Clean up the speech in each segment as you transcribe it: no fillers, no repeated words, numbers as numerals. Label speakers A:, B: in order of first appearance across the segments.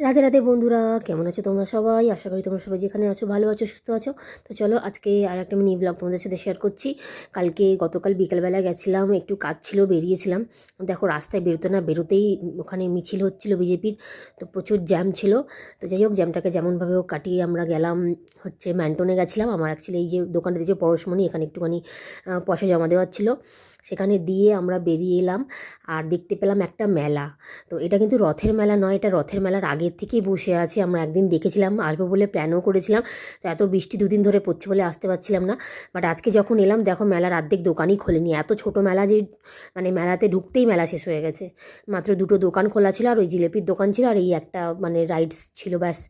A: রাধে রাধে বন্ধুরা, কেমন আছো তোমরা সবাই? আশা করি তোমরা সবাই যেখানে আছো ভালো আছো, সুস্থ আছো। তো চলো আজকে আর একটা মিনি ব্লগ তোমাদের সাথে শেয়ার করছি। গতকাল বিকেলবেলা গেছিলাম, একটু কাজ ছিল, বেরিয়েছিলাম। দেখো রাস্তায় বেরোতে না বেরোতেই ওখানে মিছিল হচ্ছিল বিজেপির, তো প্রচুর জ্যাম ছিল। তো যাই হোক, জ্যামটাকে যেমনভাবে হোক কাটিয়ে আমরা গেলাম হচ্ছে ম্যান্টনে গেছিলাম। আমার অ্যাকচুয়ালি এই যে দোকানটা দিয়েছে পরশমণি, এখানে একটুখানি পয়সা জমা দেওয়ার ছিল, সেখানে দিয়ে আমরা বেরিয়ে এলাম। আর দেখতে পেলাম একটা মেলা। তো এটা কিন্তু রথের মেলা নয়, এটা রথের মেলার আগের থেকেই বসে আছে। আমরা একদিন দেখেছিলাম, আসবো বলে প্ল্যানও করেছিলাম, তো এত বৃষ্টি দুদিন ধরে পড়ছে বলে আসতে পারছিলাম না। বাট আজকে যখন এলাম, দেখো মেলার অর্ধেক দোকানই খোলেনি। এত ছোট মেলা যে মানে মেলাতে ঢুকতেই মেলা শেষ হয়ে গেছে। মাত্র দুটো দোকান খোলা ছিল, আর ওই জিলেপির দোকান ছিল, আর এই একটা মানে রাইডস ছিল, ব্যাস।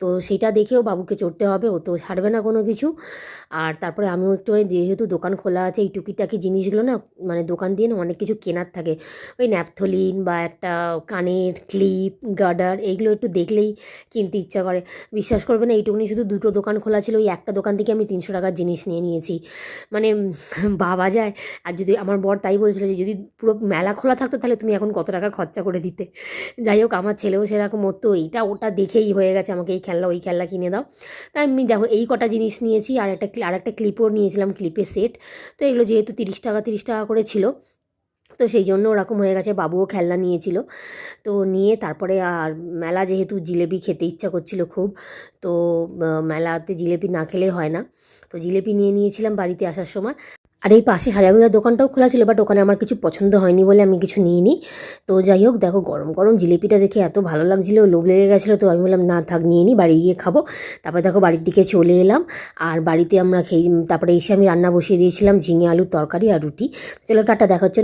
A: তো সেইটা দেখেও বাবুকে চড়তে হবে, ও তো ছাড়বে না কোনো কিছু। আর তারপরে আমিও একটু যেহেতু দোকান খোলা আছে, এই টুকিটাকি জিনিসগুলো না মানে দোকান দিয়ে না অনেক কিছু কেনার থাকে। ওই ন্যাপথলিন বা একটা কানের ক্লিপ, গার্ডার, এইগুলো একটু দেখলেই কিনতে ইচ্ছা করে। বিশ্বাস করবে না, এইটুকুনি শুধু দুটো দোকান খোলা ছিল, ওই একটা দোকান থেকে আমি 300 টাকার জিনিস নিয়ে নিয়েছি। মানে ভাবা যায়। আর যদি আমার বর তাই বলছিল যে যদি পুরো মেলা খোলা থাকতো তাহলে তুমি এখন কত টাকা খরচা করে দিতে। যাই হোক, আমার ছেলেও সেরকম, ওর তো এইটা ওটা দেখেই হয়ে গেছে আমাকে এই খেলনা ওই খেলনা কিনে দাও। তাই আমি দেখো এই কটা জিনিস নিয়েছি, আর একটা ক্লিপও নিয়েছিলাম, ক্লিপের সেট। তো এগুলো যেহেতু 30 টাকা করে ছিল, তো সেই জন্য ওরকম হয়ে গেছে। বাবুও খেলনা নিয়েছিল। তো নিয়ে তারপরে আর মেলা যেহেতু জিলেপি খেতে ইচ্ছা করছিল খুব, তো মেলাতে জিলেপি না খেলে হয় না। তো জিলেপি নিয়ে নিয়েছিলাম বাড়িতে আসার সময়। আর এই পাশে সাজাগোজার দোকানটাও খোলা ছিল, বাট ওখানে আমার কিছু পছন্দ হয়নি বলে আমি কিছু নিইনি। তো যাই হোক, দেখো গরম গরম জিলিপিটা দেখে এত ভালো লাগছিলো, লোভ লেগে গেছিলো, তো আমি বললাম না থাক, নিয়ে নিই, বাড়ি গিয়ে খাবো। তারপরে দেখো বাড়ির দিকে চলে এলাম। আর বাড়িতে আমরা তারপরে এসে আমি রান্না বসিয়ে দিয়েছিলাম, ঝিঙে আলুর তরকারি আর রুটি। চলো টাটা, দেখা হচ্ছে।